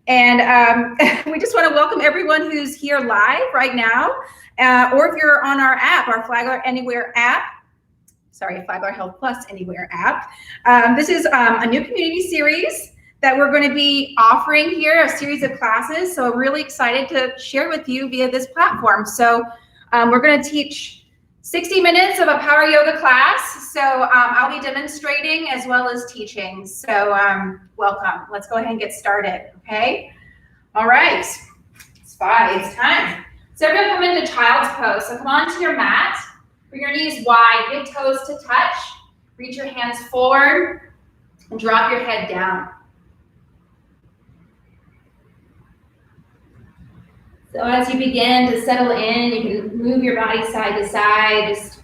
And we just want to welcome everyone who's here live right now, or if you're on our app, our Flagler Anywhere app. Sorry, Flagler Health Plus Anywhere app. This is a new community series that we're going to be offering here, a series of classes. So I'm really excited to share with you via this platform. So we're going to teach 60 minutes of a power yoga class. So I'll be demonstrating as well as teaching. So welcome. Let's go ahead and get started, okay? All right, it's time. So everyone come into child's pose. So come onto your mat, bring your knees wide, big toes to touch, reach your hands forward, and drop your head down. So as you begin to settle in, you can move your body side to side, just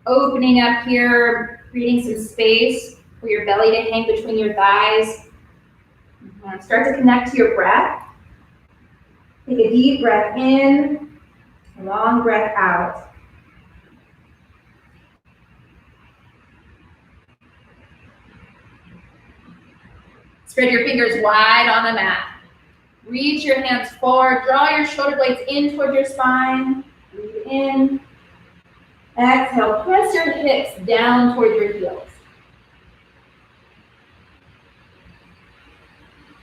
opening up here, creating some space for your belly to hang between your thighs. Start to connect to your breath. Take a deep breath in, a long breath out. Spread your fingers wide on the mat. Reach your hands forward, draw your shoulder blades in toward your spine. Breathe in. Exhale, press your hips down toward your heels.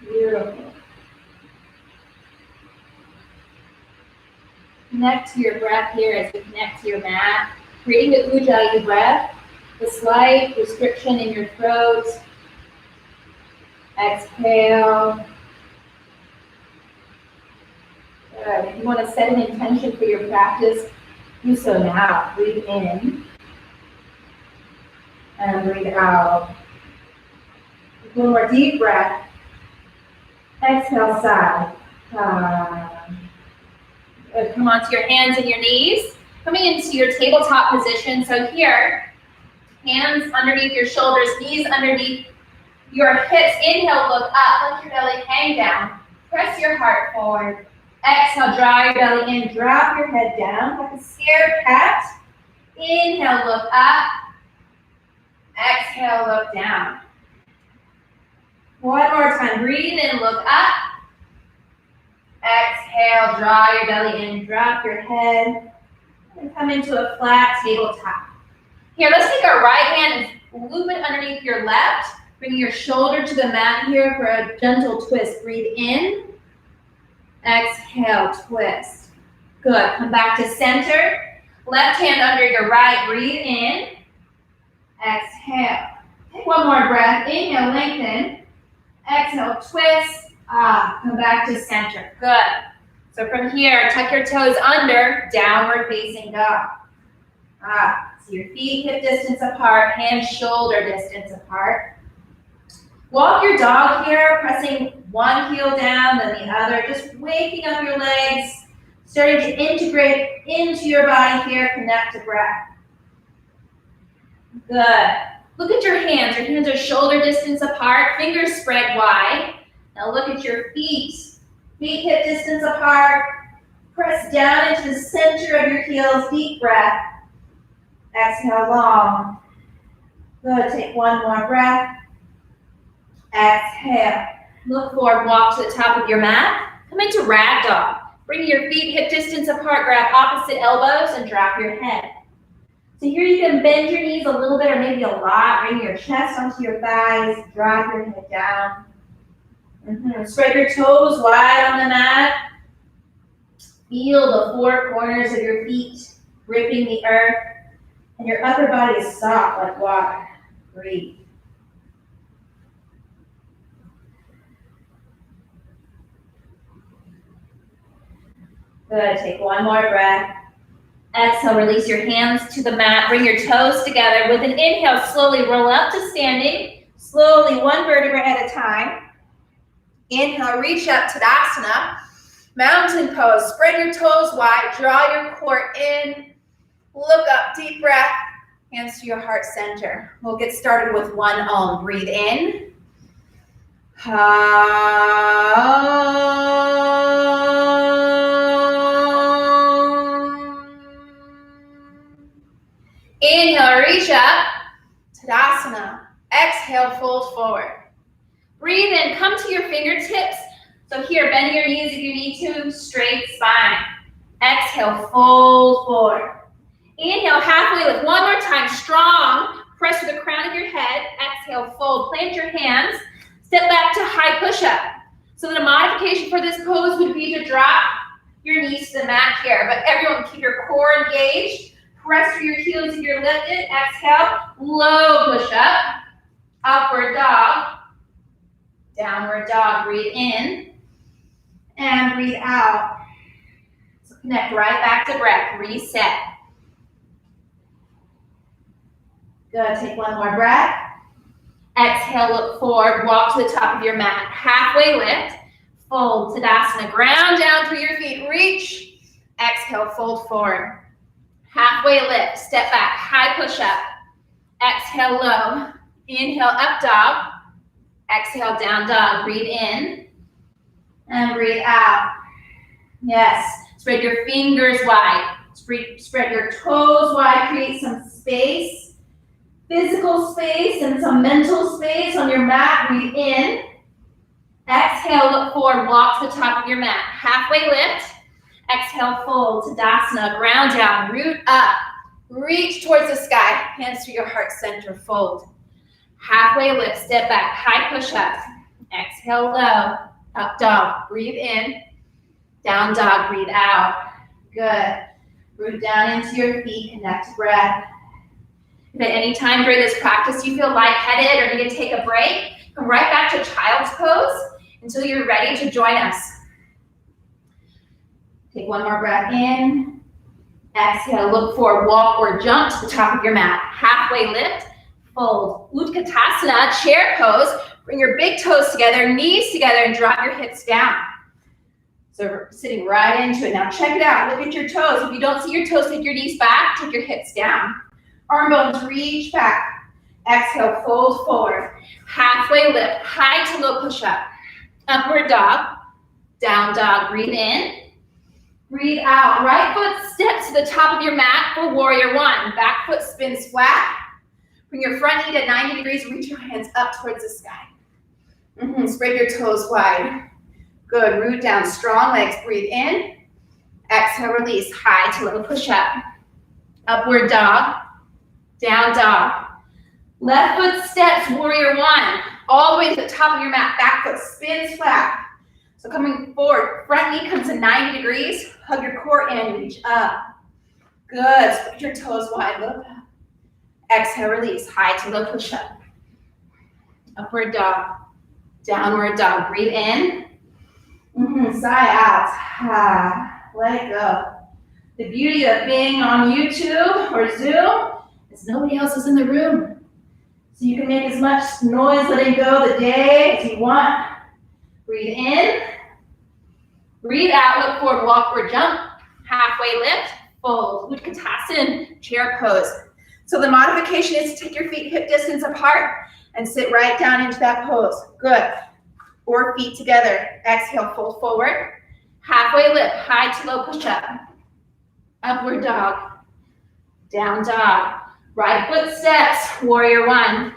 Beautiful. Connect to your breath here as you connect to your mat, creating the Ujjayi breath, the slight restriction in your throat. Exhale. Good. If you want to set an intention for your practice, do so now. Breathe in and breathe out. One more deep breath. Exhale, sigh. Good. Come onto your hands and your knees. Coming into your tabletop position. So here, hands underneath your shoulders, knees underneath your hips. Inhale, look up. Let your belly hang down. Press your heart forward. Exhale, draw your belly in, drop your head down like a scared cat. Inhale, look up. Exhale, look down. One more time, breathe in, look up. Exhale, draw your belly in, drop your head, and come into a flat tabletop. Here, let's take our right hand and loop it underneath your left. Bring your shoulder to the mat here for a gentle twist. Breathe in. Exhale, twist. Good. Come back to center. Left hand under your right. Breathe in. Exhale. Take one more breath. Inhale, lengthen. Exhale, twist. Come back to center. Good. So from here, tuck your toes under, downward facing dog. So your feet hip distance apart, hands shoulder distance apart. Walk your dog here, pressing one heel down, then the other, just waking up your legs, starting to integrate into your body here, connect to breath. Good. Look at your hands. Your hands are shoulder distance apart, fingers spread wide. Now look at your feet. Feet hip distance apart. Press down into the center of your heels, deep breath. Exhale long. Good. Take one more breath. Exhale. Look forward, walk to the top of your mat. Come into Ragdoll. Bring your feet hip distance apart, grab opposite elbows, and drop your head. So here you can bend your knees a little bit or maybe a lot. Bring your chest onto your thighs, drop your head down. Spread your toes wide on the mat. Feel the four corners of your feet gripping the earth. And your upper body is soft like water. Breathe. Good. Take one more breath. Exhale, release your hands to the mat. Bring your toes together. With an inhale, slowly roll up to standing. Slowly, one vertebra at a time. Inhale, reach up, Tadasana. Mountain pose. Spread your toes wide. Draw your core in. Look up, deep breath. Hands to your heart center. We'll get started with one Om. Breathe in. Inhale, reach up, Tadasana. Exhale, fold forward. Breathe in, come to your fingertips. So So here, bend your knees if you need to, straight spine. Exhale, fold forward. Inhale, halfway lift. One more time, strong. Press to the crown of your head. Exhale, fold. Plant your hands. Step back to high push-up. So the modification for this pose would be to drop your knees to the mat here. But everyone, keep your core engaged. Press through your heels if you're lifted. Exhale, low push-up. Upward dog. Downward dog. Breathe in. And breathe out. So connect right back to breath. Reset. Good. Take one more breath. Exhale, look forward. Walk to the top of your mat. Halfway lift. Fold. Tadasana. Ground down through your feet. Reach. Exhale, fold forward. Halfway lift. Step back. High push-up. Exhale, low. Inhale, up dog. Exhale, down dog. Breathe in. And breathe out. Yes. Spread your fingers wide. Spread your toes wide. Create some space. Physical space and some mental space on your mat. Breathe in. Exhale, look forward. Walk to the top of your mat. Halfway lift. Exhale, fold. Tadasana. Ground down. Root up. Reach towards the sky. Hands to your heart center. Fold. Halfway lift. Step back. High push-up. Exhale, low. Up dog. Breathe in. Down dog. Breathe out. Good. Root down into your feet. Connect to breath. If at any time during this practice you feel lightheaded or need to take a break, come right back to child's pose until you're ready to join us. Take one more breath in. Exhale, look forward, walk or jump to the top of your mat. Halfway lift, fold. Utkatasana, chair pose. Bring your big toes together, knees together, and drop your hips down. So we're sitting right into it. Now check it out. Look at your toes. If you don't see your toes, take your knees back, take your hips down. Arm bones reach back. Exhale, fold forward. Halfway lift, high to low push-up. Upward dog, down dog. Breathe in. Breathe out. Right foot steps to the top of your mat for warrior one. Back foot spins flat. Bring your front knee to 90 degrees. Reach your hands up towards the sky. Spread your toes wide. Good. Root down. Strong legs. Breathe in. Exhale, release. High to low push-up. Upward dog. Down dog. Left foot steps, warrior one. All the way to the top of your mat. Back foot spins flat. So coming forward, front knee comes to 90 degrees. Hug your core in, reach up. Good. Spread your toes wide, look up. Exhale, release. High to low push-up. Upward dog. Downward dog. Breathe in. Sigh out. Let it go. The beauty of being on YouTube or Zoom is nobody else is in the room. So you can make as much noise letting go the day as you want. Breathe in. Breathe out. Look forward. Walk or jump. Halfway lift. Fold. Utkatasana. Chair pose. So the modification is to take your feet hip distance apart and sit right down into that pose. Good. 4 feet together. Exhale. Fold forward. Halfway lift. High to low push-up. Upward dog. Down dog. Right foot steps, warrior one.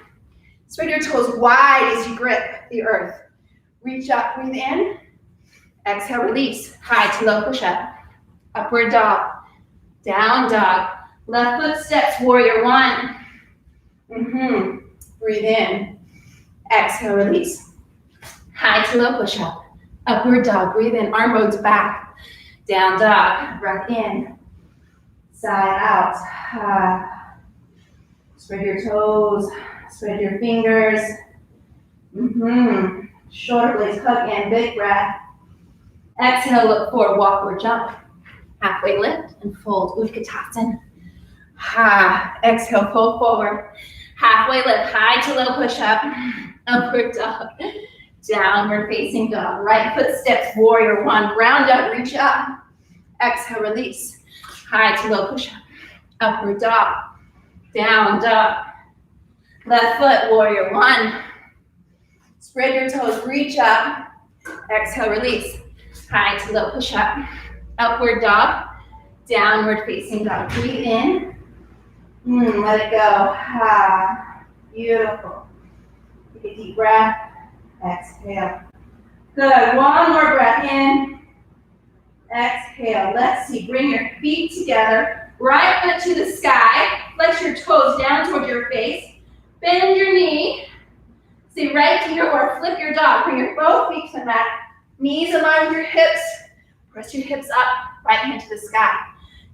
Spread your toes wide as you grip the earth. Reach up, breathe in. Exhale, release. High to low push-up. Upward dog. Down dog. Left foot steps, warrior one. Breathe in. Exhale, release. High to low push-up. Upward dog. Breathe in. Arm bones back. Down dog. Breath in. Side out. Spread your toes, spread your fingers. Shoulder blades hug in, big breath. Exhale, look forward, walk or jump. Halfway lift and fold, Utkatasana. Exhale, fold forward. Halfway lift, high to low push-up. Upward dog, downward facing dog. Right foot steps, warrior one. Round up, reach up. Exhale, release. High to low push-up. Upward dog. Down dog. Left foot, warrior one. Spread your toes, reach up. Exhale, release. High to low push-up. Upward dog. Downward facing dog. Breathe in. Let it go. Beautiful. Take a deep breath. Exhale. Good. One more breath. into the sky. Flex your toes down toward your face. Bend your knee. Stay right here or flip your dog. Bring your both feet to the mat. Knees align with your hips. Press your hips up. Right hand to the sky.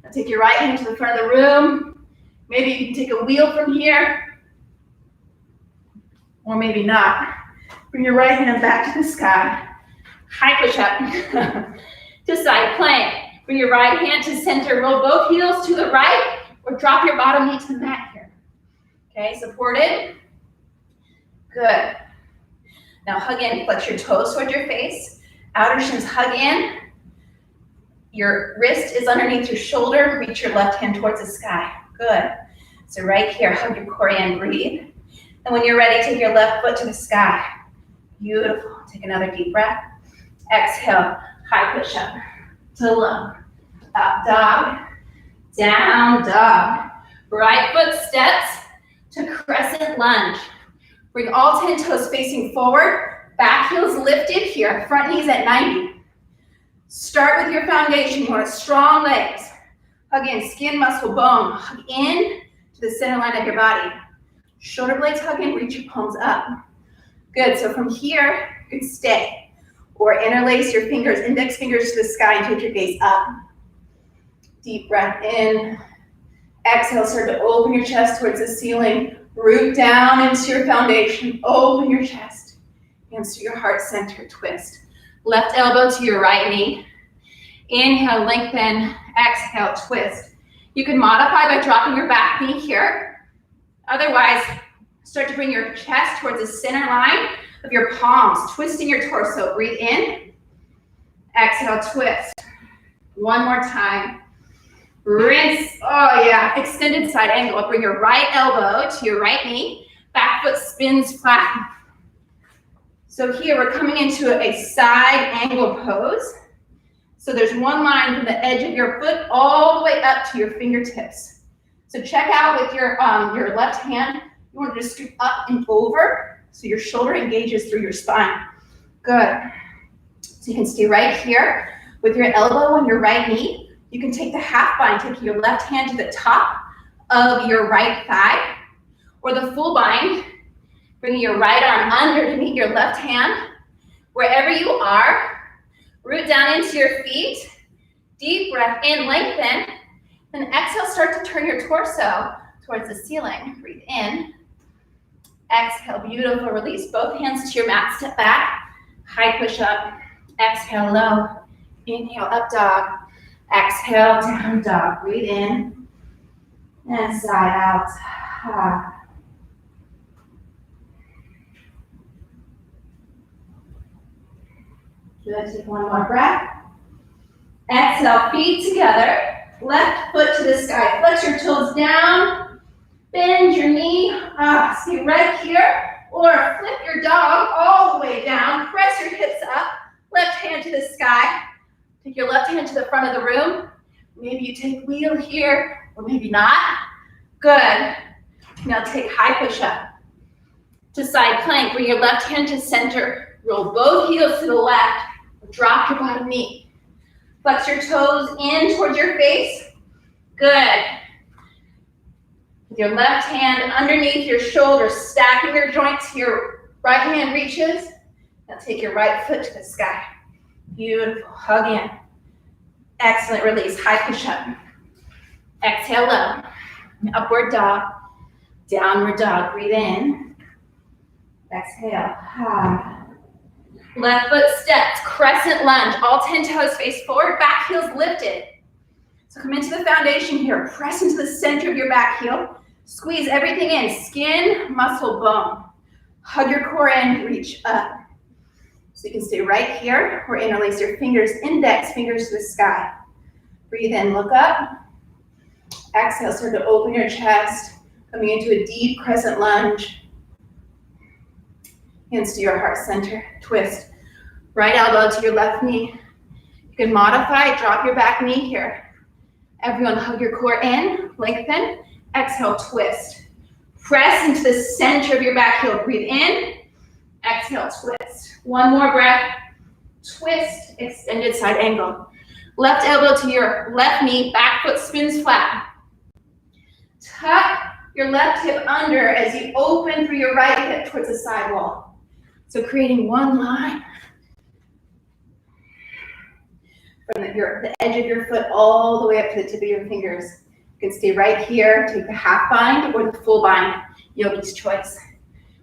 Now take your right hand to the front of the room. Maybe you can take a wheel from here. Or maybe not. Bring your right hand back to the sky. High push up. To side plank. Bring your right hand to center. Roll both heels to the right or drop your bottom knee to the mat here. Okay, supported. Good. Now hug in. Flex your toes towards your face. Outer shins hug in. Your wrist is underneath your shoulder. Reach your left hand towards the sky. Good. So right here, hug your core in. Breathe. And when you're ready, take your left foot to the sky. Beautiful. Take another deep breath. Exhale. High push up to lunge. Up dog. Down dog. Right foot steps to crescent lunge. Bring all 10 toes facing forward. Back heels lifted here. Front knees at 90. Start with your foundation. You want strong legs. Hug in. Skin, muscle, bone. Hug in to the center line of your body. Shoulder blades hug in. Reach your palms up. Good. So from here, you can stay. Or interlace your fingers, index fingers to the sky and take your gaze up. Deep breath in. Exhale, start to open your chest towards the ceiling. Root down into your foundation. Open your chest. Hands to your heart center, twist. Left elbow to your right knee. Inhale, lengthen. Exhale, twist. You can modify by dropping your back knee here. Otherwise, start to bring your chest towards the center line of your palms, twisting your torso. Breathe in. Exhale, twist. One more time. Rinse. Oh yeah, extended side angle. Bring your right elbow to your right knee. Back foot spins flat. So here we're coming into a side angle pose. So there's one line from the edge of your foot all the way up to your fingertips. So check out with your left hand. You want to just scoop up and over so your shoulder engages through your spine. Good. So you can stay right here with your elbow on your right knee. You can take the half bind, taking your left hand to the top of your right thigh, or the full bind, bringing your right arm underneath your left hand. Wherever you are, root down into your feet. Deep breath in, lengthen. Then exhale, start to turn your torso towards the ceiling. Breathe in. Exhale, beautiful, release both hands to your mat, step back, high push up, exhale, low, inhale, up dog, exhale, down dog, breathe in, and side out. Good, take one more breath. Exhale, feet together, left foot to the sky, flex your toes down, bend your knee, stay right here, or flip your dog all the way down, press your hips up, left hand to the sky, take your left hand to the front of the room, maybe you take wheel here, or maybe not, good. Now take high push up to side plank, bring your left hand to center, roll both heels to the left, drop your bottom knee, flex your toes in towards your face, good. With your left hand underneath your shoulder, stacking your joints, your right hand reaches. Now take your right foot to the sky. Beautiful, hug in. Excellent, release, high push up. Exhale, low. Upward dog, downward dog, breathe in. Exhale, left foot steps, crescent lunge, all 10 toes face forward, back heels lifted. So come into the foundation here, press into the center of your back heel, squeeze everything in, skin, muscle, bone. Hug your core in, reach up. So you can stay right here or interlace your fingers, index fingers to the sky. Breathe in, look up. Exhale, start to open your chest, coming into a deep crescent lunge. Hands to your heart center, twist. Right elbow to your left knee. You can modify, drop your back knee here. Everyone hug your core in, lengthen. Exhale, twist. Press into the center of your back heel. Breathe in. Exhale, twist. One more breath. Twist, extended side angle. Left elbow to your left knee, back foot spins flat. Tuck your left hip under as you open through your right hip towards the side wall. So creating one line from the edge of your foot all the way up to the tip of your fingers. You can stay right here, take the half bind or the full bind, yogi's choice.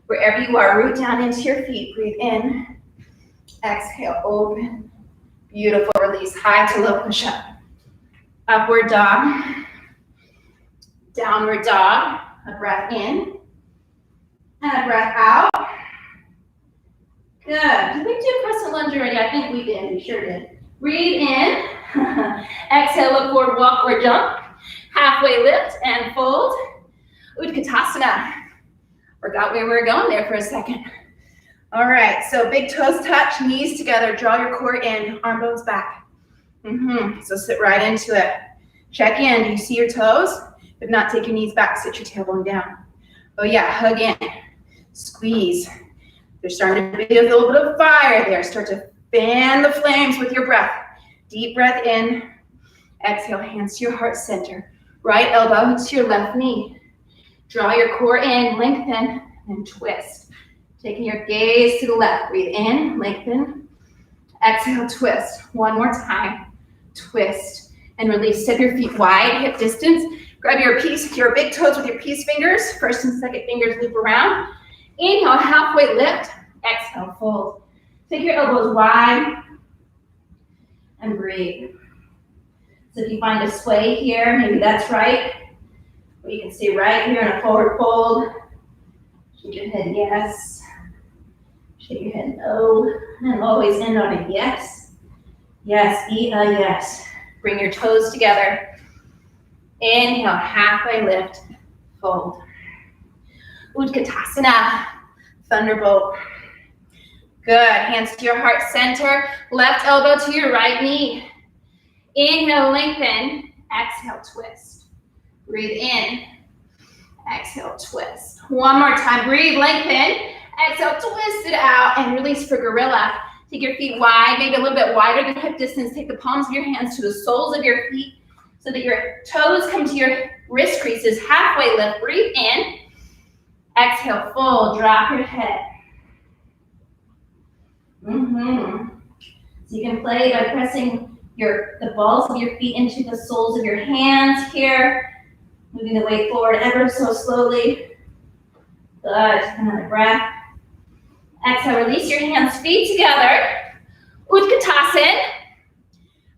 Wherever you are, root down into your feet, breathe in, exhale, open, beautiful, release, high to low push-up. Upward dog, downward dog, a breath in, and a breath out. Good, did we do crescent lunge already? I think we did, we sure did. Breathe in, exhale, look forward, walk or jump, halfway lift and fold, Utkatasana. Forgot where we were going there for a second. All right, so big toes touch, knees together, draw your core in, arm bones back. So sit right into it. Check in, do you see your toes? If not, take your knees back, sit your tailbone down. Oh yeah, hug in, squeeze. There's starting to be a little bit of fire there. Start to fan the flames with your breath. Deep breath in, exhale, hands to your heart center. Right elbow to your left knee. Draw your core in, lengthen, and twist. Taking your gaze to the left. Breathe in, lengthen. Exhale, twist. One more time. Twist. And release. Step your feet wide, hip distance. Grab your big toes with your peace fingers. First and second fingers loop around. Inhale, halfway lift. Exhale, fold. Take your elbows wide. And breathe. So if you find a sway here, maybe that's right. Or you can stay right here in a forward fold. Shake your head yes. Shake your head no. And always end on a yes. Yes, be a yes. Bring your toes together. Inhale, halfway lift, fold. Utkatasana, thunderbolt. Good, hands to your heart center. Left elbow to your right knee. Inhale, lengthen. Exhale, twist. Breathe in. Exhale, twist. One more time. Breathe, lengthen. Exhale, twist it out and release for gorilla. Take your feet wide, maybe a little bit wider than hip distance. Take the palms of your hands to the soles of your feet so that your toes come to your wrist creases. Halfway lift. Breathe in. Exhale, fold. Drop your head. So you can play by pressing the balls of your feet into the soles of your hands here. Moving the weight forward ever so slowly. Good, another breath. Exhale, release your hands, feet together. Utkatasana.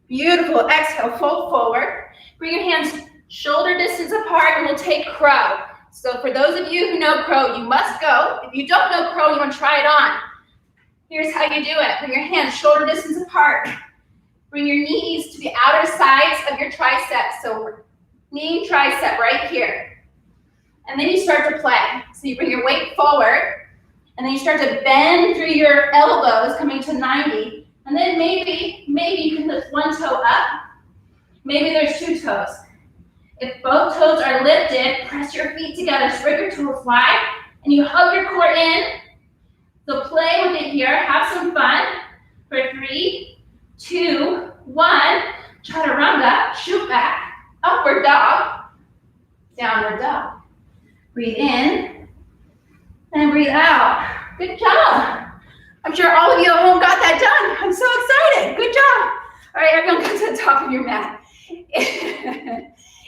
Beautiful, exhale, fold forward. Bring your hands shoulder distance apart and we'll take crow. So for those of you who know crow, you must go. If you don't know crow, you want to try it on. Here's how you do it. Bring your hands shoulder distance apart. Bring your knees to the outer sides of your triceps. So knee, tricep right here. And then you start to play. So you bring your weight forward, and then you start to bend through your elbows, coming to 90. And then maybe you can lift one toe up. Maybe there's two toes. If both toes are lifted, press your feet together, spread your toes wide, and you hug your core in. So play with it here, have some fun. For 3, 2, 1, chaturanga, shoot back, upward dog, downward dog. Breathe in, and breathe out. Good job. I'm sure all of you at home got that done. I'm so excited, good job. All right, everyone come to the top of your mat.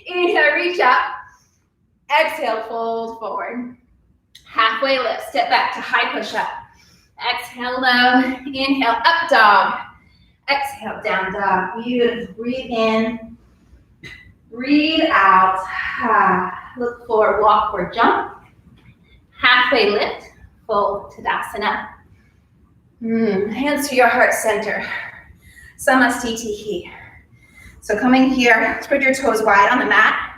Inhale, reach up. Exhale, fold forward. Halfway lift, step back to high push-up. Exhale, low. Inhale, up dog. Exhale, down dog. Beautiful. Breathe in. Breathe out. Look forward, walk or jump. Halfway lift, fold, Tadasana. Hands to your heart center. Samastitihi. So coming here, spread your toes wide on the mat.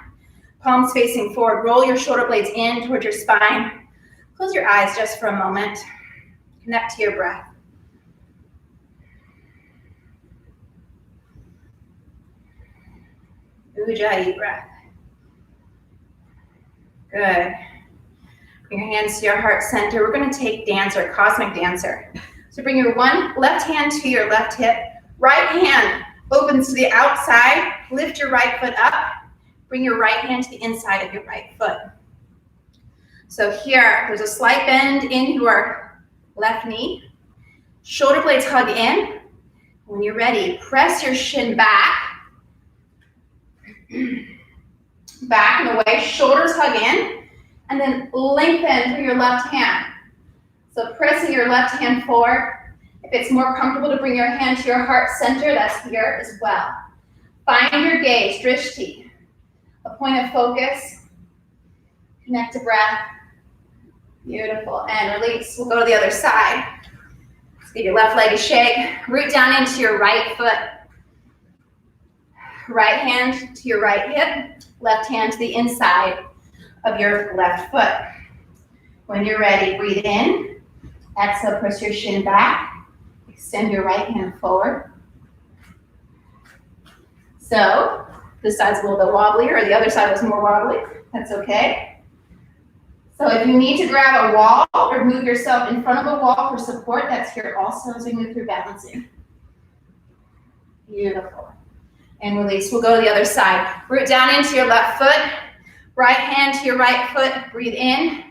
Palms facing forward. Roll your shoulder blades in towards your spine. Close your eyes just for a moment. Connect to your breath. Ujjayi breath. Good. Bring your hands to your heart center. We're going to take dancer, cosmic dancer. So bring your one left hand to your left hip. Right hand opens to the outside. Lift your right foot up. bring your right hand to the inside of your right foot. So here, there's a slight bend in your left knee. Shoulder blades hug in. When you're ready, press your shin back. Back and away, shoulders hug in, and then lengthen through your left hand. So pressing your left hand forward. If it's more comfortable to bring your hand to your heart center, that's here as well. Find your gaze, drishti, a point of focus. Connect to breath. Beautiful, and release. We'll go to the other side. Let's give your left leg a shake. Root down into your right foot. Right hand to your right hip. Left hand to the inside of your left foot. When you're ready, breathe in. Exhale, press your shin back. Extend your right hand forward. So, this side's a little bit wobbly, or the other side was more wobbly. That's okay. So if you need to grab a wall or move yourself in front of a wall for support, that's here also as we move through balancing. Beautiful. And release. We'll go to the other side. Root down into your left foot. Right hand to your right foot. Breathe in.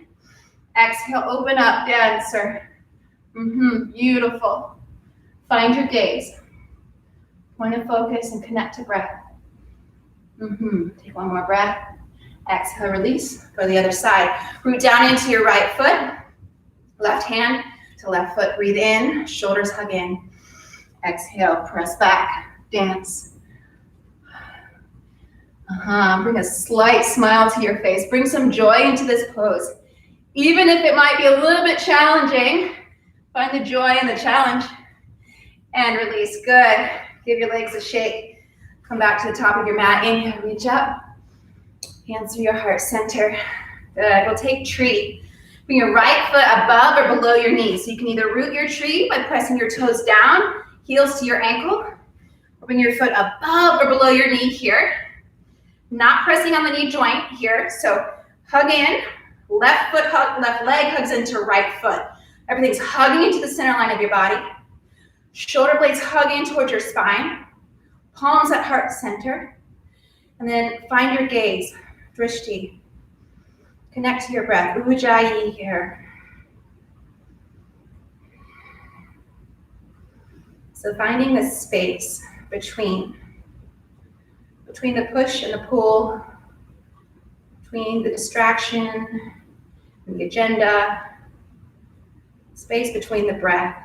Exhale, open up, dancer. Beautiful. Find your gaze. Point of focus and connect to breath. Take one more breath. Exhale, release. Go to the other side. Root down into your right foot. Left hand to left foot. Breathe in. Shoulders hug in. Exhale, press back. Dance. Bring a slight smile to your face. Bring some joy into this pose. Even if it might be a little bit challenging, find the joy in the challenge. And release. Good. Give your legs a shake. Come back to the top of your mat. Inhale, reach up. Hands to your heart center. Good. We'll take tree. Bring your right foot above or below your knees. So you can either root your tree by pressing your toes down, heels to your ankle, or bring your foot above or below your knee here. Not pressing on the knee joint here. So hug in. Left foot, left leg hugs into right foot. Everything's hugging into the center line of your body. Shoulder blades hug in towards your spine. Palms at heart center. And then find your gaze. Drishti. Connect to your breath. Ujjayi here. So finding the space between the push and the pull, between the distraction and the agenda, space between the breath.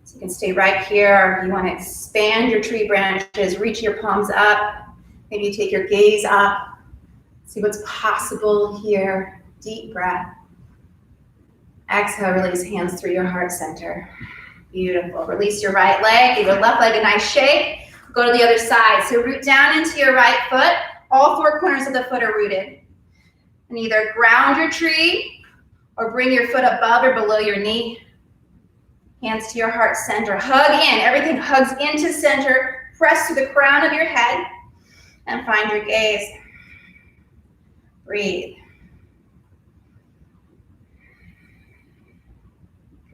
So you can stay right here. If you want to expand your tree branches, reach your palms up. Maybe you take your gaze up. See what's possible here. Deep breath. Exhale, release hands through your heart center. Beautiful. Release your right leg. Give your left leg a nice shake. Go to the other side. So root down into your right foot. All four corners of the foot are rooted. And either ground your tree or bring your foot above or below your knee. Hands to your heart center. Hug in. Everything hugs into center. Press to the crown of your head. And find your gaze. Breathe.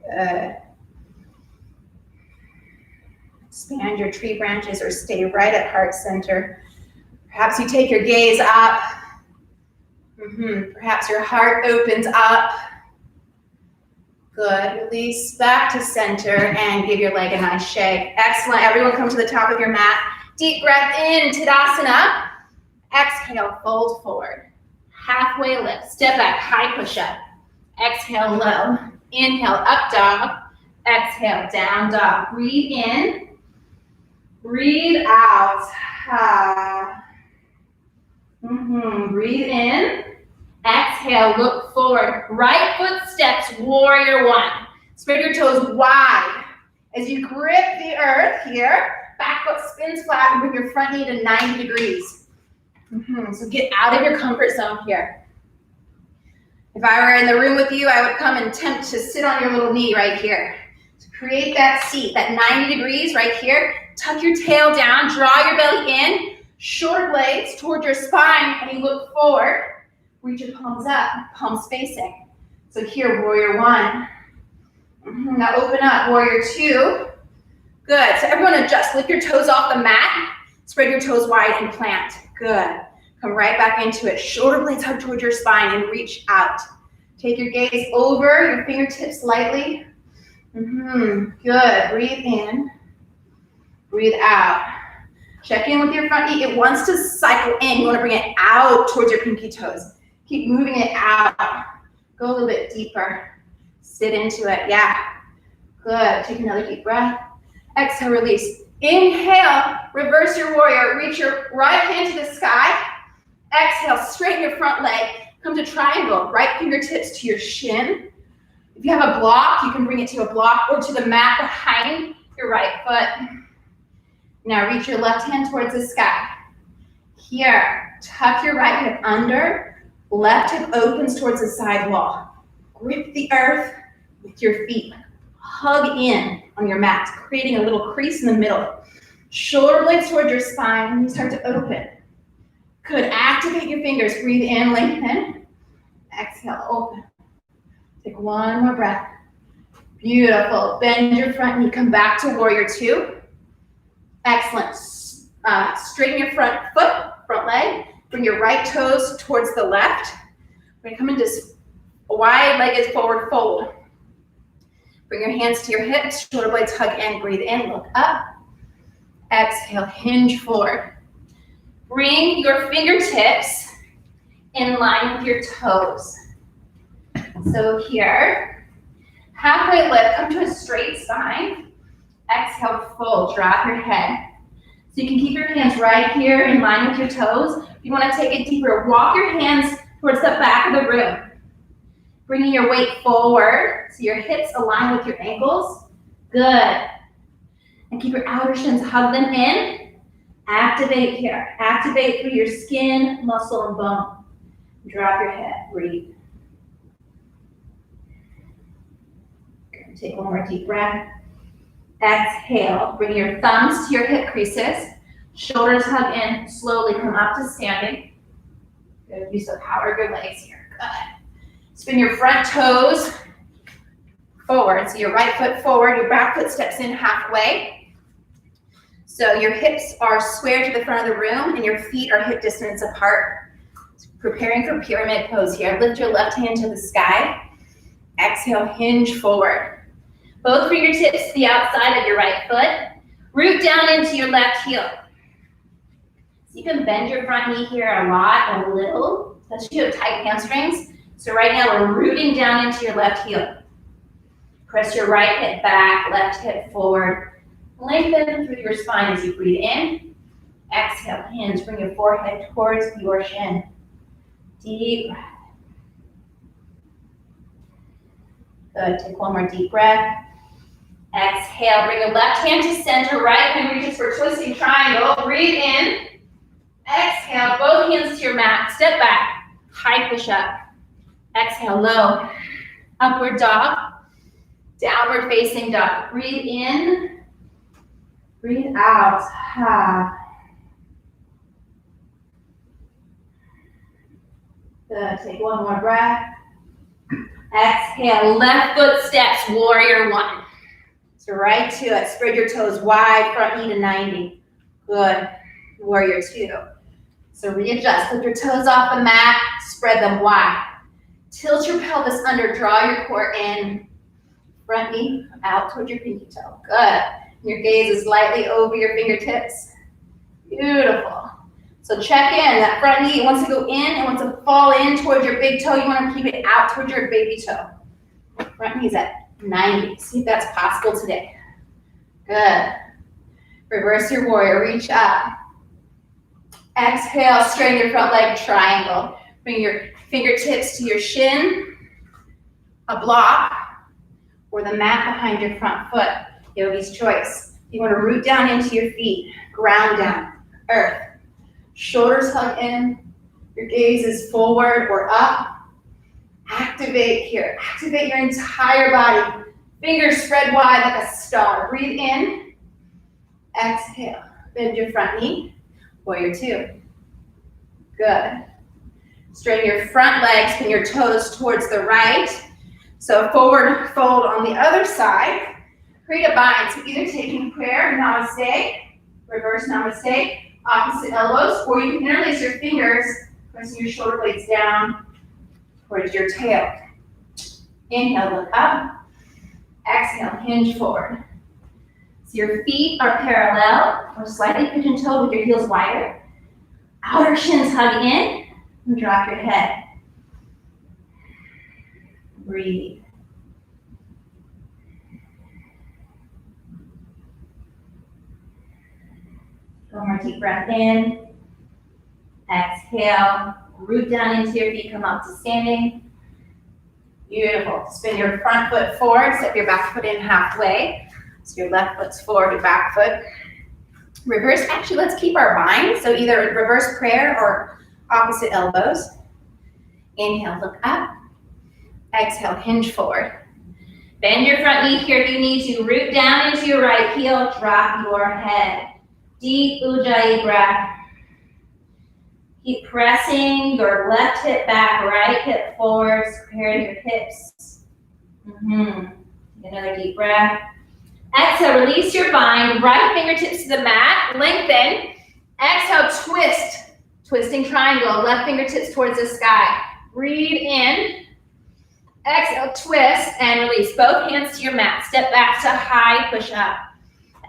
Good. Expand your tree branches or stay right at heart center. Perhaps you take your gaze up. Perhaps your heart opens up. Good. Release back to center and give your leg a nice shake. Excellent. Everyone come to the top of your mat. Deep breath in, Tadasana. Exhale, fold forward. Halfway lift. Step back, high push-up. Exhale, low. Inhale, up dog. Exhale, down dog. Breathe in. Breathe out. Breathe in. Exhale, look forward. Right foot steps, warrior one. Spread your toes wide. As you grip the earth here, back foot spins flat and bring your front knee to 90 degrees. So get out of your comfort zone here. If I were in the room with you, I would come and attempt to sit on your little knee right here. To create that seat, that 90 degrees right here. Tuck your tail down, draw your belly in, shoulder blades towards your spine, and you look forward. Reach your palms up, palms facing. So here, warrior one. Now open up, warrior two. Good, so everyone adjust. Lift your toes off the mat. Spread your toes wide and plant. Good. Come right back into it. Shoulder blades hug towards your spine and reach out. Take your gaze over your fingertips lightly. Good. Breathe in. Breathe out. Check in with your front knee. It wants to cycle in. You want to bring it out towards your pinky toes. Keep moving it out. Go a little bit deeper. Sit into it. Yeah. Good. Take another deep breath. Exhale, release. Inhale, reverse your warrior. Reach your right hand to the sky. Exhale, straighten your front leg. Come to triangle. Right fingertips to your shin. If you have a block, you can bring it to a block or to the mat behind your right foot. Now reach your left hand towards the sky. Here, tuck your right hip under. Left hip opens towards the side wall. Grip the earth with your feet. Hug in on your mat, creating a little crease in the middle. Shoulder blades towards your spine and you start to open. Good. Activate your fingers. Breathe in, lengthen. Exhale, open. Take one more breath. Beautiful. Bend your front knee. Come back to warrior two. Excellent. Straighten your front foot, front leg. Bring your right toes towards the left. We're gonna come into wide-legged forward fold. Bring your hands to your hips, shoulder blades hug in, breathe in, look up. Exhale, hinge forward. Bring your fingertips in line with your toes. So here, halfway lift, come to a straight spine. Exhale, fold, drop your head. So you can keep your hands right here in line with your toes. If you want to take it deeper, walk your hands towards the back of the room. Bringing your weight forward so your hips align with your ankles. Good. And keep your outer shins, hug them in. Activate here. Activate through your skin, muscle, and bone. Drop your head. Breathe. Take one more deep breath. Exhale. Bring your thumbs to your hip creases. Shoulders hug in. Slowly come up to standing. Good use of power of your legs here. Good. Spin your front toes forward. So your right foot forward, your back foot steps in halfway. So your hips are square to the front of the room and your feet are hip distance apart. Preparing for pyramid pose here. Lift your left hand to the sky. Exhale, hinge forward. Both fingertips to the outside of your right foot. Root down into your left heel. So you can bend your front knee here a lot, a little, especially if you have tight hamstrings. So right now we're rooting down into your left heel. Press your right hip back, left hip forward. Lengthen through your spine as you breathe in. Exhale, hinge, bring your forehead towards your shin. Deep breath. Good, take one more deep breath. Exhale, bring your left hand to center, right hand reaches for twisting triangle. Breathe in. Exhale, both hands to your mat. Step back, high push up. Exhale, low, upward dog, downward facing dog. Breathe in, breathe out. Good, take one more breath. Exhale, left foot steps, warrior one. So right to it, spread your toes wide, front knee to 90. Good, warrior two. So readjust, lift your toes off the mat, spread them wide. Tilt your pelvis under, draw your core in. Front knee out towards your pinky toe. Good. Your gaze is lightly over your fingertips. Beautiful. So check in. That front knee wants to go in and wants to fall in towards your big toe. You want to keep it out towards your baby toe. Front knee is at 90. See if that's possible today. Good. Reverse your warrior. Reach up. Exhale. Straighten your front leg, triangle. Bring your fingertips to your shin, a block, or the mat behind your front foot. Yogi's choice. You want to root down into your feet, ground down, earth. Shoulders hug in, your gaze is forward or up. Activate here, activate your entire body. Fingers spread wide like a star. Breathe in, exhale, bend your front knee, warrior two. Good. Straighten your front leg, spin your toes towards the right. So forward fold on the other side. Create a bind. So either taking prayer, namaste, reverse namaste, Opposite elbows, or you can interlace your fingers, pressing your shoulder blades down towards your tail. Inhale, look up. Exhale, hinge forward. So your feet are parallel or slightly pigeon-toed with your heels wider. Outer shins hug in and drop your head. Breathe. One more deep breath in. Exhale, root down into your feet, come up to standing. Beautiful. Spin your front foot forward, step your back foot in halfway. So your left foot's forward, your back foot. Reverse, actually let's keep our bind. So either reverse prayer or opposite elbows. Inhale, look up. Exhale, hinge forward. Bend your front knee here if you need to. Root down into your right heel, drop your head. Deep Ujjayi breath. Keep pressing your left hip back, right hip forward, square your hips. Another deep breath. Exhale, release your bind, right fingertips to the mat, lengthen. Exhale, twist, twisting triangle, left fingertips towards the sky. Breathe in. Exhale, twist and release. Both hands to your mat. Step back to high push-up.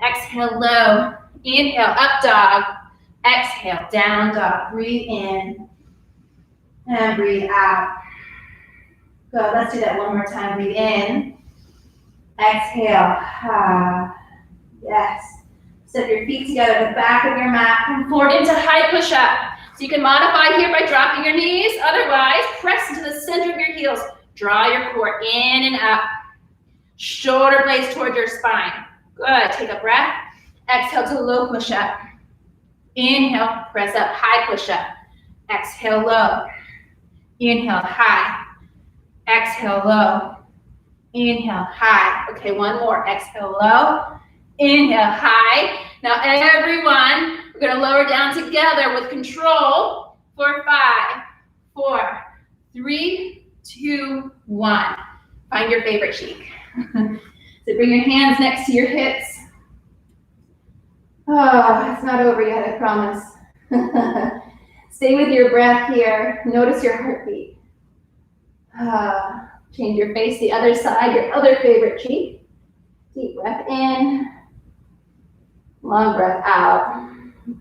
Exhale, low. Inhale, up dog. Exhale, down dog. Breathe in and breathe out. Good, let's do that one more time. Breathe in. Exhale. Yes. Step your feet together, the back of your mat. Come forward into high push-up. So you can modify here by dropping your knees. Otherwise, press into the center of your heels. Draw your core in and up. Shoulder blades toward your spine. Good. Take a breath. Exhale to low push-up. Inhale, press up, high push-up. Exhale, low. Inhale, high. Exhale, low. Inhale, high. Okay, one more. Exhale, low. Inhale, high. Now everyone, we're gonna lower down together with control for 5, 4, 3, 2, 1. Find your favorite cheek. So bring your hands next to your hips. Oh, it's not over yet, I promise. Stay with your breath here. Notice your heartbeat. Change your face the other side, your other favorite cheek. Deep breath in. Long breath out.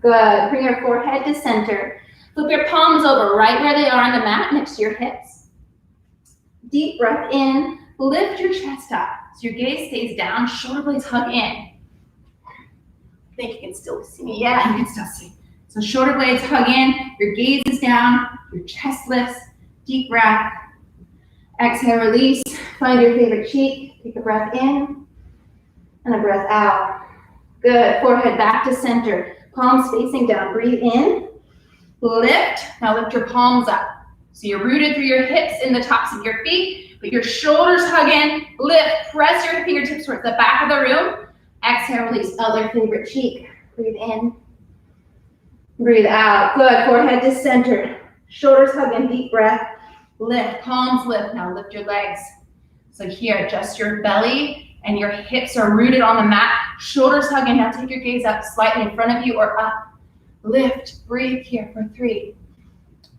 Good. Bring your forehead to center. Flip your palms over right where they are on the mat next to your hips. Deep breath in. Lift your chest up so your gaze stays down. Shoulder blades hug in. I think you can still see me. Yeah, you can still see. So shoulder blades hug in. Your gaze is down. Your chest lifts. Deep breath. Exhale, release. Find your favorite cheek. Take a breath in and a breath out. Good. Forehead back to center. Palms facing down. Breathe in. Lift. Now lift your palms up. So you're rooted through your hips in the tops of your feet, but your shoulders hug in. Lift. Press your fingertips towards the back of the room. Exhale, release. Other favorite cheek. Breathe in. Breathe out. Good. Forehead to center. Shoulders hug in. Deep breath. Lift. Palms lift. Now lift your legs. So here, adjust your belly and your hips are rooted on the mat. Shoulders hug in. Now take your gaze up slightly in front of you or up. Lift. Breathe here for 3,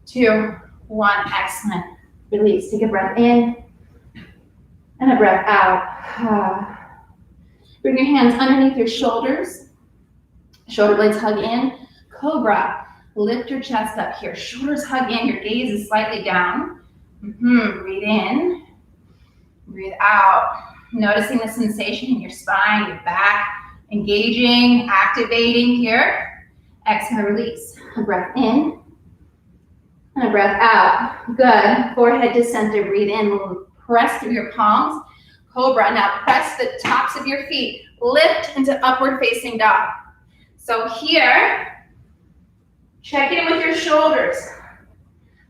2, 1. Excellent. Release. Take a breath in and a breath out. Bring your hands underneath your shoulders. Shoulder blades hug in. Cobra. Lift your chest up here. Shoulders hug in. Your gaze is slightly down. Breathe in. Breathe out. Noticing the sensation in your spine, your back, engaging, activating here. Exhale, release. A breath in and a breath out. Good. Forehead to center. Breathe in. Press through your palms. Cobra. Now press the tops of your feet. Lift into upward facing dog. So here, check in with your shoulders.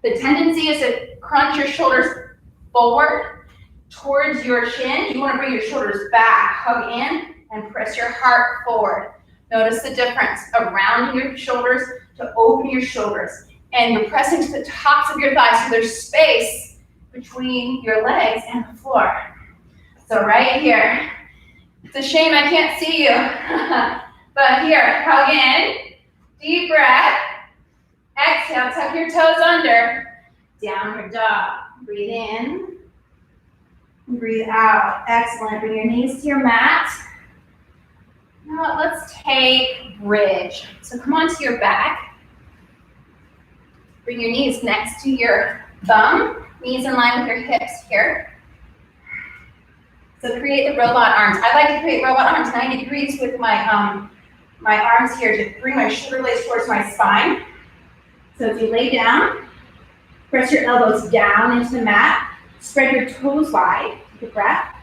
The tendency is to crunch your shoulders forward towards your shin. You want to bring your shoulders back, hug in, and press your heart forward. Notice the difference of rounding your shoulders to open your shoulders. And you're pressing to the tops of your thighs so there's space between your legs and the floor. So right here, it's a shame I can't see you. But here, hug in, Deep breath. Exhale, tuck your toes under. Downward dog. Breathe in. Breathe out. Excellent. Bring your knees to your mat. Now let's take bridge. So come onto your back. Bring your knees next to your bum. Knees in line with your hips here. So create the robot arms. I like to create robot arms 90 degrees with my my arms here to bring my shoulder blades towards my spine. So if you lay down, press your elbows down into the mat, spread your toes wide, take a breath.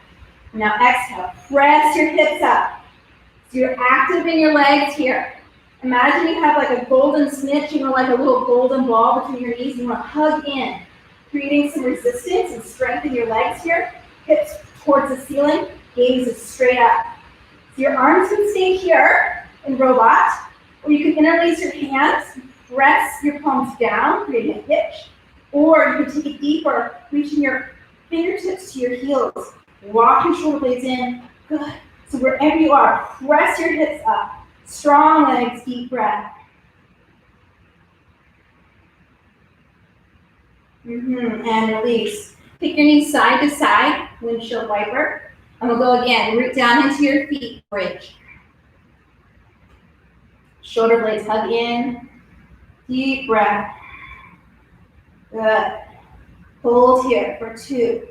Now exhale, press your hips up. So you're active in your legs here. Imagine you have like a golden snitch, like a little golden ball between your knees. You want to hug in, creating some resistance and strength in your legs here. Hips towards the ceiling, gaze is straight up. So your arms can stay here in robot, or you can interlace your hands, press your palms down, creating a hitch, or you can take it deeper, reaching your fingertips to your heels. Walk your shoulder blades in. Good. So wherever you are, press your hips up. Strong legs, deep breath. And release. Take your knees side to side, windshield wiper. And we'll go again. Root down into your feet, bridge. Shoulder blades hug in. Deep breath. Good. Hold here for 2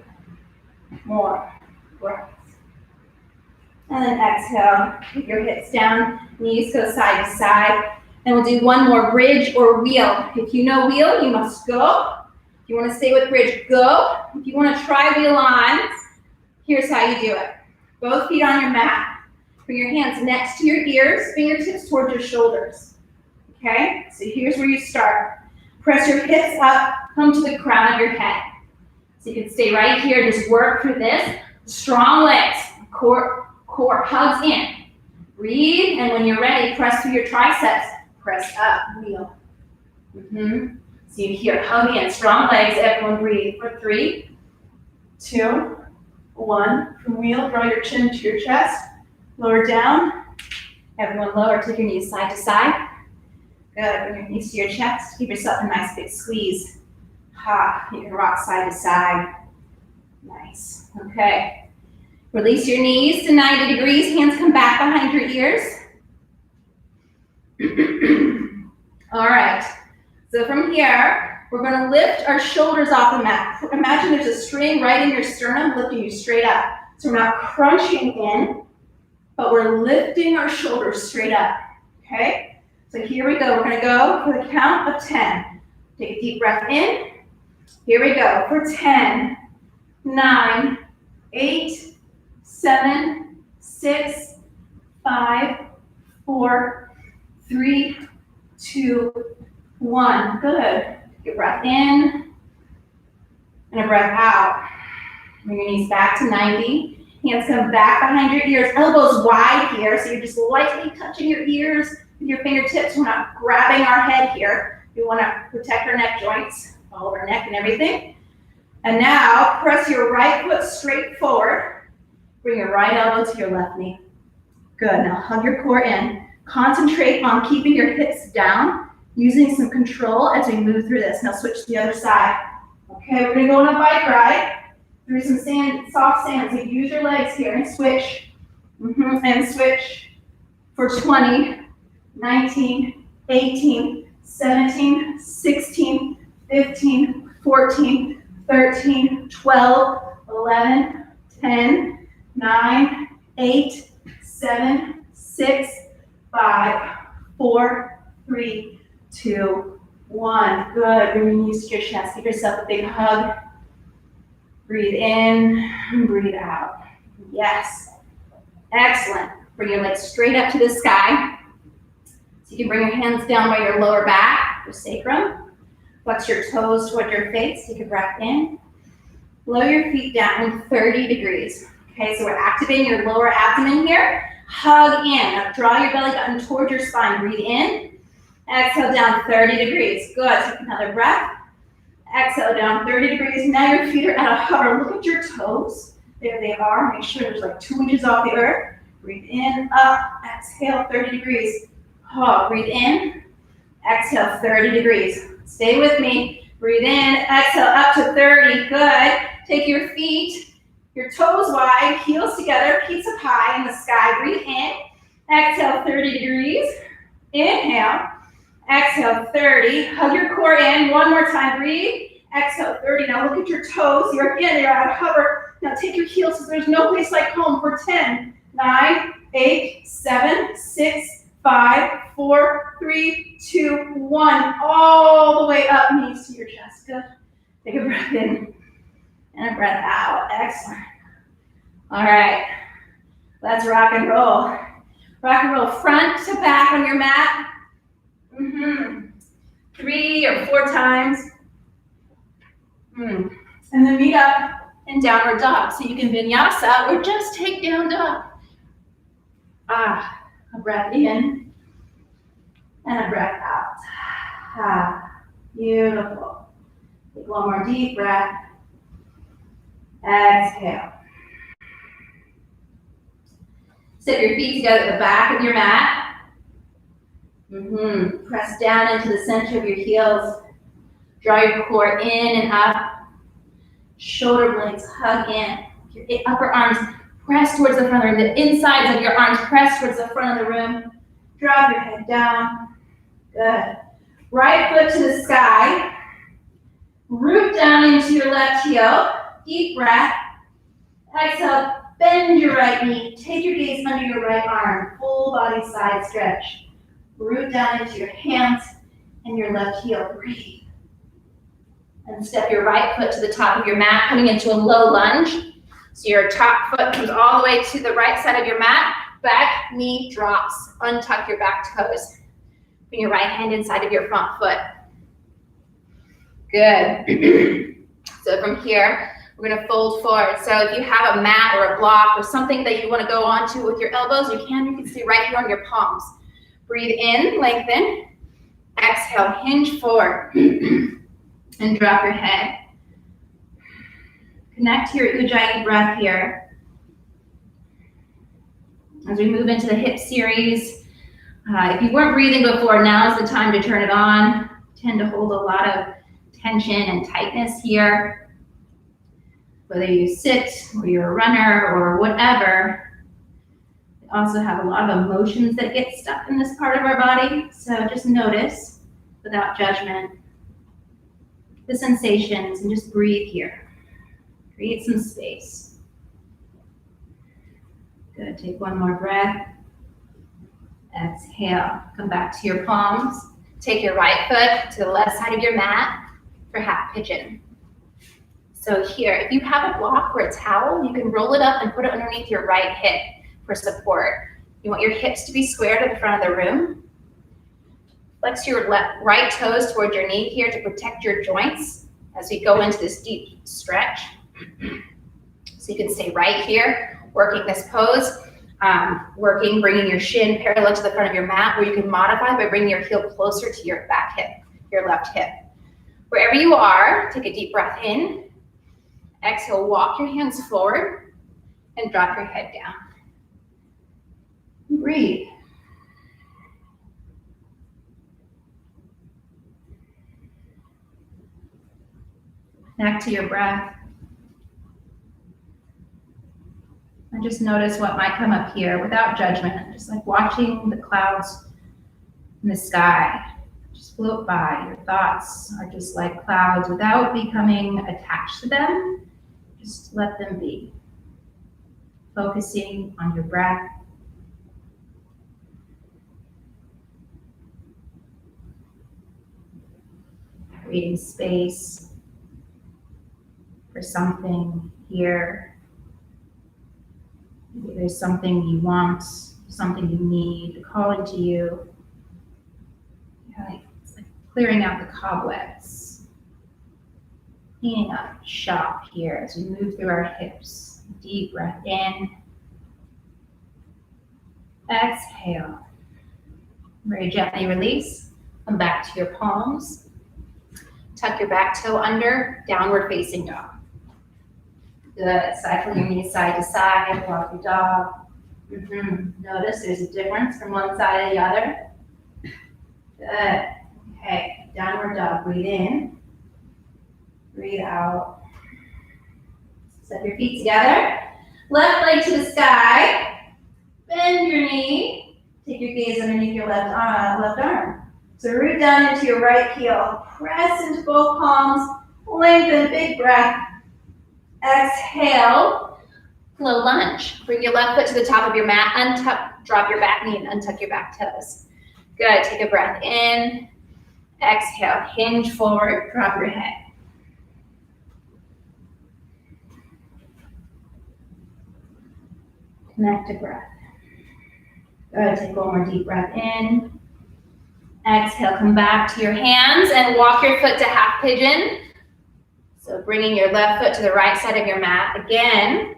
more breaths. And then exhale, keep your hips down, knees go side to side. And we'll do one more bridge or wheel. If you know wheel, you must go. If you want to stay with bridge, go. If you want to try wheel on, here's how you do it. Both feet on your mat. Bring your hands next to your ears, fingertips towards your shoulders. Okay, so here's where you start. Press your hips up, come to the crown of your head. So you can stay right here, just work through this. Strong legs, core hugs in. Breathe, and when you're ready, press through your triceps. Press up, wheel. So you hear hug in, strong legs, everyone breathe for 3, 2, 1. From wheel, draw your chin to your chest. Lower down. Everyone lower, take your knees side to side. Good, bring your knees to your chest. Give yourself a nice big squeeze. You can rock side to side. Nice, okay. Release your knees to 90 degrees. Hands come back behind your ears. All right, so from here, we're gonna lift our shoulders off the mat. Imagine there's a string right in your sternum lifting you straight up. So we're not crunching in, but we're lifting our shoulders straight up, okay? So here we go. We're gonna go for the count of 10. Take a deep breath in. Here we go for 10, 9, 8, 7, 6, 5, 4, 3, 2, 1. Good. Take a breath in and a breath out. Bring your knees back to 90. Hands come back behind your ears. Elbows wide here, so you're just lightly touching your ears with your fingertips. We're not grabbing our head here. We want to protect our neck joints, all of our neck and everything. And now press your right foot straight forward. Bring your right elbow to your left knee. Good. Now hug your core in. Concentrate on keeping your hips down, using some control as we move through this. Now switch to the other side. Okay, we're going to go on a bike ride through some sand, soft sand. So use your legs here and switch. And switch for 20, 19, 18, 17, 16, 15, 14, 13, 12, 11, 10, 9, 8, 7, 6, 5, 4, 3, 2, 1. Good. Bring your knees to your chest. Give yourself a big hug. Breathe in and breathe out. Yes. Excellent. Bring your legs straight up to the sky. So you can bring your hands down by your lower back, your sacrum. Flex your toes toward your face. Take a breath in. Lower your feet down 30 degrees. Okay, so we're activating your lower abdomen here. Hug in. Now draw your belly button toward your spine. Breathe in. Exhale down 30 degrees. Good. Take another breath. Exhale down 30 degrees. Now your feet are at a hover. Look at your toes. There they are. Make sure there's like 2 inches off the earth. Breathe in, up. Exhale 30 degrees. Breathe in. Exhale, 30 degrees. Stay with me. Breathe in, exhale, up to 30. Good. Take your feet, your toes wide, heels together, pizza pie in the sky. Breathe in. Exhale, 30 degrees. Inhale. Exhale, 30. Hug your core in. One more time. Breathe. Exhale, 30. Now look at your toes. You're at hover. Now take your heels because there's no place like home for 10, 9, 8, 7, 6, 5, 4, 3, 2, 1. All the way up, knees to your chest. Good. Take a breath in and a breath out. Excellent. All right. Let's rock and roll. Rock and roll front to back on your mat. 3 or 4 times. And then meet up in downward dog. So you can vinyasa or just take down dog. A breath in and a breath out. Beautiful. Take one more deep breath. Exhale. Sit your feet together at the back of your mat. Press down into the center of your heels. Draw your core in and up. Shoulder blades hug in. Your upper arms press towards the front of the room. The insides of your arms press towards the front of the room. Drop your head down. Good. Right foot to the sky. Root down into your left heel. Deep breath. Exhale. Bend your right knee. Take your gaze under your right arm. Full body side stretch. Root down into your hands and your left heel. Breathe. And step your right foot to the top of your mat, coming into a low lunge. So your top foot comes all the way to the right side of your mat. Back knee drops. Untuck your back toes. Bring your right hand inside of your front foot. Good. So from here, we're going to fold forward. So if you have a mat or a block or something that you want to go onto with your elbows, you can stay right here on your palms. Breathe in, lengthen. Exhale, hinge forward. And drop your head. Connect to your Ujjayi breath here. As we move into the hip series, if you weren't breathing before, now's the time to turn it on. Tend to hold a lot of tension and tightness here. Whether you sit or you're a runner or whatever, we also have a lot of emotions that get stuck in this part of our body. So just notice without judgment the sensations and just breathe here. Create some space. Good, take one more breath. Exhale, come back to your palms. Take your right foot to the left side of your mat for half pigeon. So here, if you have a block or a towel, you can roll it up and put it underneath your right hip for support. You want your hips to be square to the front of the room. Flex your right toes towards your knee here to protect your joints as we go into this deep stretch. So you can stay right here, working this pose, bringing your shin parallel to the front of your mat, or you can modify by bringing your heel closer to your back hip, your left hip. Wherever you are, take a deep breath in. Exhale, walk your hands forward and drop your head down. Breathe. Back to your breath. And just notice what might come up here without judgment, just like watching the clouds in the sky. Just float by. Your thoughts are just like clouds without becoming attached to them. Just let them be. Focusing on your breath. Creating space for something here. Maybe there's something you want, something you need, calling to you. It's like clearing out the cobwebs. Cleaning up shop here as we move through our hips. Deep breath in. Exhale. Very gently release. Come back to your palms. Tuck your back toe under, downward facing dog. Good. Cycle your knees side to side, walk your dog. Notice there's a difference from one side to the other. Good. Okay, downward dog. Breathe in. Breathe out. Step your feet together. Left leg to the sky. Bend your knee. Take your gaze underneath your left arm. So root down into your right heel. Press into both palms. Lengthen, big breath. Exhale. Low lunge. Bring your left foot to the top of your mat. Drop your back knee and untuck your back toes. Good. Take a breath in. Exhale. Hinge forward. Drop your head. Connect to breath. Good. Take one more deep breath in. Exhale. Come back to your hands and walk your foot to half pigeon. So bringing your left foot to the right side of your mat. Again,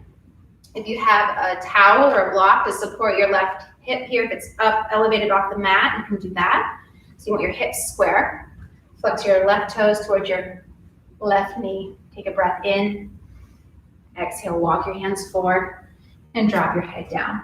if you have a towel or a block to support your left hip here, if it's up, elevated off the mat, you can do that. So you want your hips square. Flex your left toes towards your left knee. Take a breath in. Exhale, walk your hands forward and drop your head down.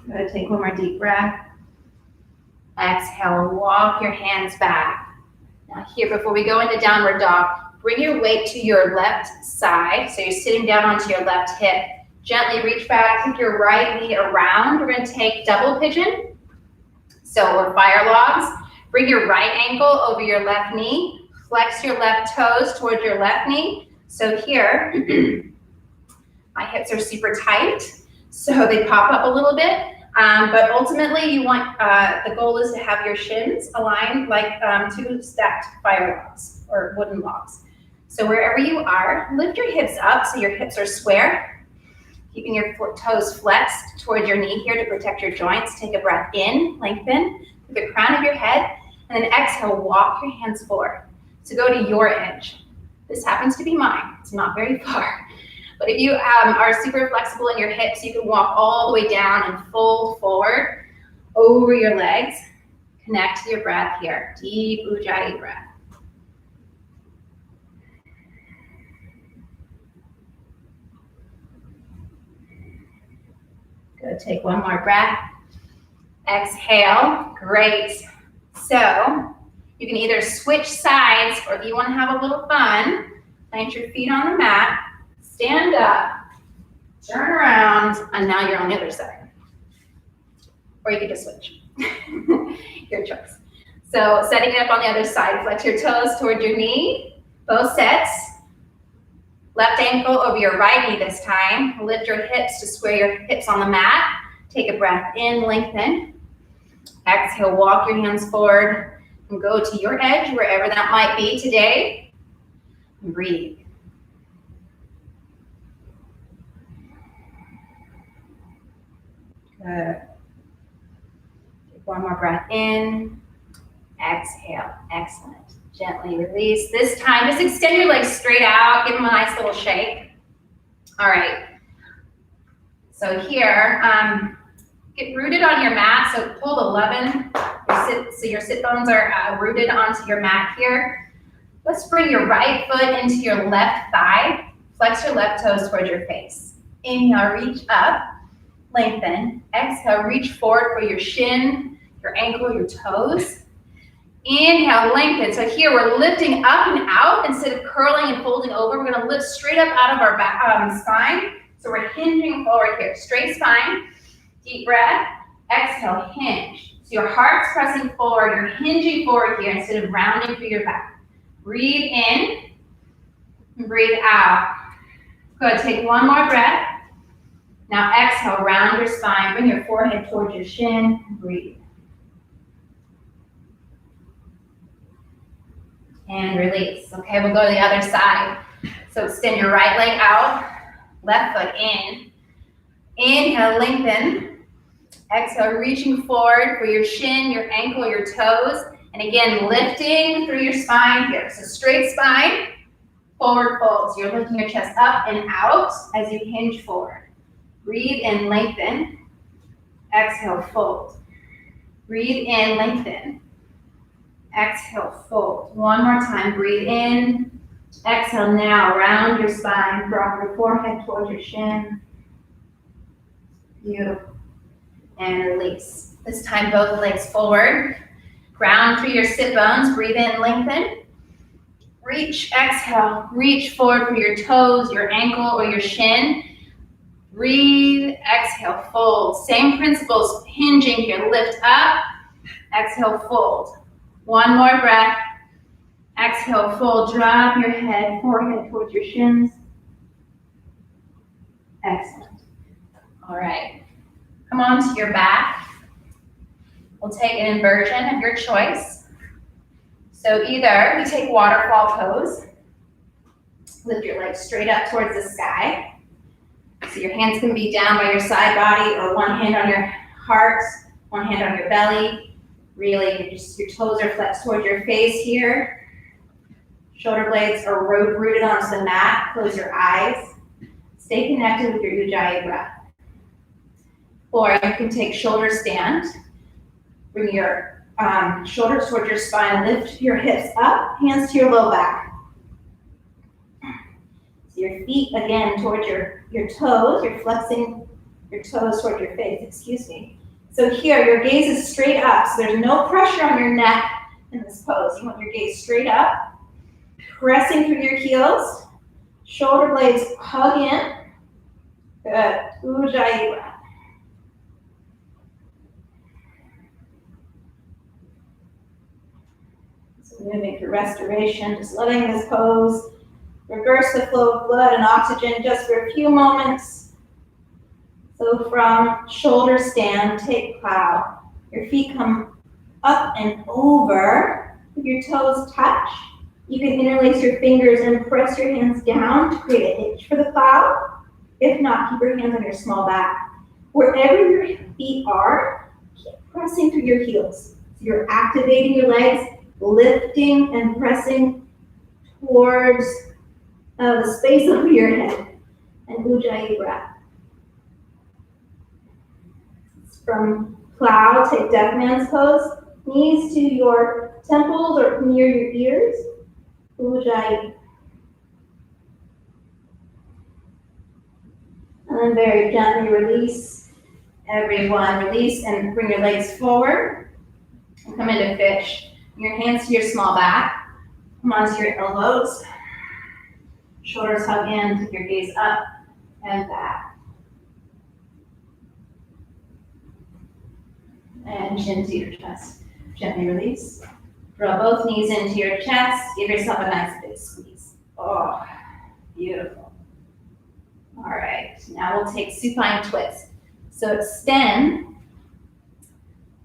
Good. Take one more deep breath. Exhale, walk your hands back. Now here, before we go into downward dog, bring your weight to your left side. So you're sitting down onto your left hip. Gently reach back, take your right knee around. We're gonna take double pigeon. So we're fire logs. Bring your right ankle over your left knee. Flex your left toes towards your left knee. So here, my hips are super tight, so they pop up a little bit. But ultimately, you want the goal is to have your shins aligned like two stacked fire logs or wooden logs. So wherever you are, lift your hips up so your hips are square. Keeping your toes flexed towards your knee here to protect your joints. Take a breath in, lengthen to the crown of your head, and then exhale, walk your hands forward. So go to your edge. This happens to be mine. It's not very far. But if you are super flexible in your hips, you can walk all the way down and fold forward over your legs. Connect to your breath here. Deep Ujjayi breath. Good. Take one more breath. Exhale. Great. So you can either switch sides, or if you want to have a little fun, plant your feet on the mat. Stand up, turn around, and now you're on the other side. Or you could just switch. Your choice. So setting it up on the other side, flex your toes toward your knee, both sets. Left ankle over your right knee this time. Lift your hips to square your hips on the mat. Take a breath in, lengthen. Exhale, walk your hands forward and go to your edge, wherever that might be today. And breathe. Good. Take one more breath in. Exhale. Excellent. Gently release. This time, just extend your legs straight out. Give them a nice little shake. All right. So here, get rooted on your mat. So pull the 11. So your sit bones are rooted onto your mat here. Let's bring your right foot into your left thigh. Flex your left toes towards your face. Inhale, reach up. Lengthen. Exhale, reach forward for your shin, your ankle, your toes. Inhale, lengthen. So here we're lifting up and out instead of curling and folding over. We're going to lift straight up out of our back, spine. So we're hinging forward here. Straight spine. Deep breath. Exhale, hinge. So your heart's pressing forward. You're hinging forward here instead of rounding through your back. Breathe in. And breathe out. Good. Take one more breath. Now exhale, round your spine. Bring your forehead towards your shin. Breathe. And release. Okay, we'll go to the other side. So extend your right leg out, left foot in. Inhale, lengthen. Exhale, reaching forward for your shin, your ankle, your toes. And again, lifting through your spine here. So straight spine, forward fold. So you're lifting your chest up and out as you hinge forward. Breathe in, lengthen. Exhale, fold. Breathe in, lengthen. Exhale, fold. One more time, breathe in. Exhale now, round your spine, drop your forehead towards your shin. Beautiful. And release. This time, both legs forward. Ground through your sit bones, breathe in, lengthen. Reach, exhale, reach forward for your toes, your ankle, or your shin. Breathe, exhale, fold. Same principles, hinging here, lift up, exhale, fold. One more breath. Exhale, fold, drop your head, forehead towards your shins. Excellent. All right, come on to your back. We'll take an inversion of your choice. So either we take waterfall pose, lift your legs straight up towards the sky. So your hands can be down by your side body or one hand on your heart, one hand on your belly. Really, your toes are flexed towards your face here. Shoulder blades are rooted onto the mat. Close your eyes. Stay connected with your Ujjayi breath. Or you can take shoulder stand. Bring your shoulders towards your spine. Lift your hips up, hands to your low back. So your feet, again, towards your toes. You're flexing your toes towards your face, excuse me. So here, your gaze is straight up. So there's no pressure on your neck in this pose. You want your gaze straight up. Pressing through your heels, shoulder blades hug in. Good. Ujjayi breath. So moving through restoration, just letting this pose reverse the flow of blood and oxygen just for a few moments. So from shoulder stand, take plow. Your feet come up and over. Your toes touch. You can interlace your fingers and press your hands down to create a hitch for the plow. If not, keep your hands on your small back. Wherever your feet are, keep pressing through your heels. So you're activating your legs, lifting and pressing towards the space over your head. And Ujjayi breath. From plow, take deaf man's pose. Knees to your temples or near your ears. Ujjayi. And then very gently release. Everyone release and bring your legs forward. And come into fish. Your hands to your small back. Come onto your elbows. Shoulders hug in. Take your gaze up and back. And chin to your chest. Gently release. Draw both knees into your chest. Give yourself a nice big squeeze. Oh, beautiful. All right, now we'll take supine twist. So extend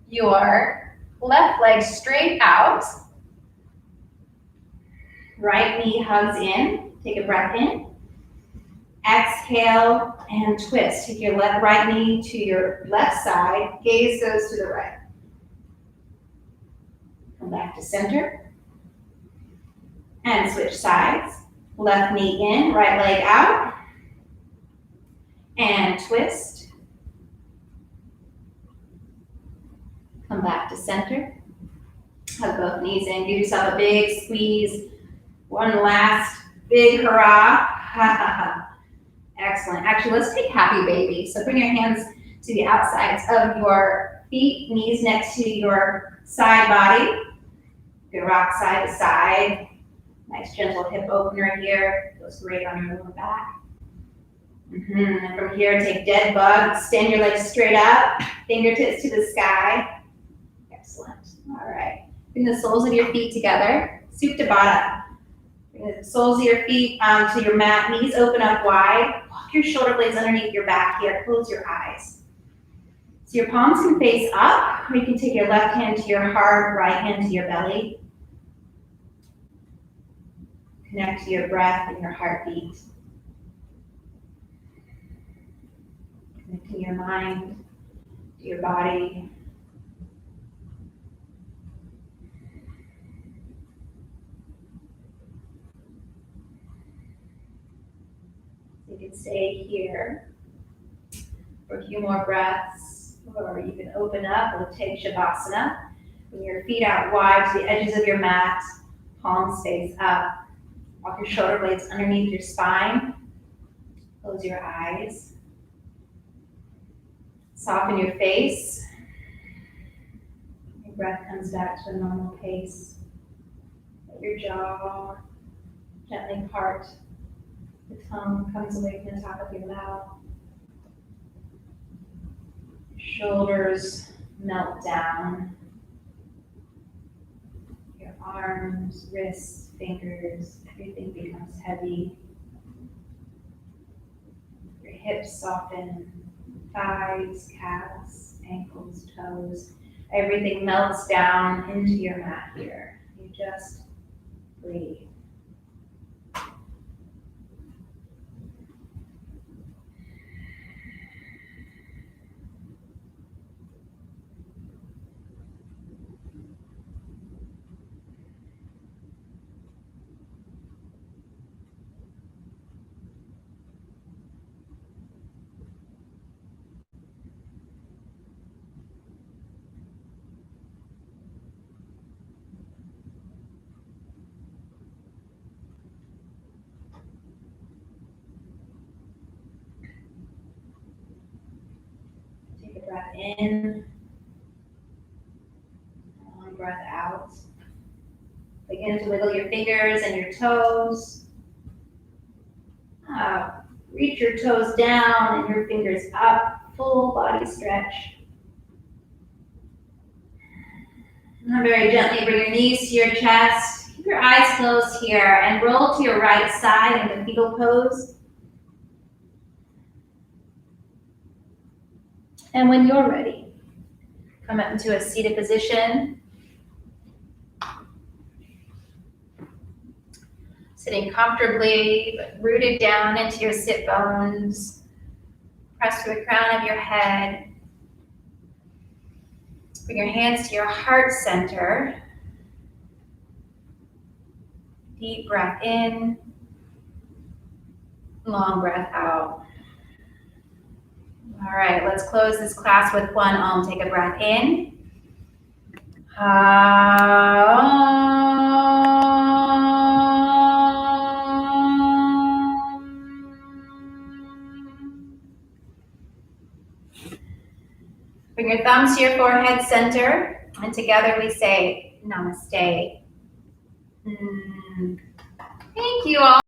your left leg straight out. Right knee hugs in. Take a breath in. Exhale and twist. Take your right knee to your left side. Gaze goes to the right. Come back to center. And switch sides. Left knee in, right leg out. And twist. Come back to center. Hug both knees in. Give yourself a big squeeze. One last big hurrah. Excellent. Actually, let's take happy baby. So bring your hands to the outsides of your feet, knees next to your side body. You rock side to side. Nice gentle hip opener here. Goes great on your lower back. And from here, take dead bug. Extend your legs straight up. Fingertips to the sky. Excellent. All right. Bring the soles of your feet together. Supta Baddha. Bring the soles of your feet to your mat. Knees open up wide. Walk your shoulder blades underneath your back here. Close your eyes. So your palms can face up, or you can take your left hand to your heart, right hand to your belly. Connect to your breath and your heartbeat. Connecting your mind to your body. You can stay here for a few more breaths, or you can open up. We'll take Shavasana. Bring your feet out wide to the edges of your mat. Palm stays up. Walk your shoulder blades underneath your spine. Close your eyes. Soften your face. Your breath comes back to a normal pace. Let your jaw gently part. The tongue comes away from the top of your mouth. Shoulders melt down. Your arms, wrists, fingers, everything becomes heavy. Your hips soften, thighs, calves, ankles, toes. Everything melts down into your mat here. You just breathe. Take a breath in, long breath out. Begin to wiggle your fingers and your toes. Reach your toes down and your fingers up, full body stretch. And very gently bring your knees to your chest. Keep your eyes closed here and roll to your right side into fetal pose. And when you're ready, come up into a seated position. Sitting comfortably, but rooted down into your sit bones. Press to the crown of your head. Bring your hands to your heart center. Deep breath in. Long breath out. All right, let's close this class with one Om. Take a breath in. Bring your thumbs to your forehead center, and together we say Namaste. Thank you all.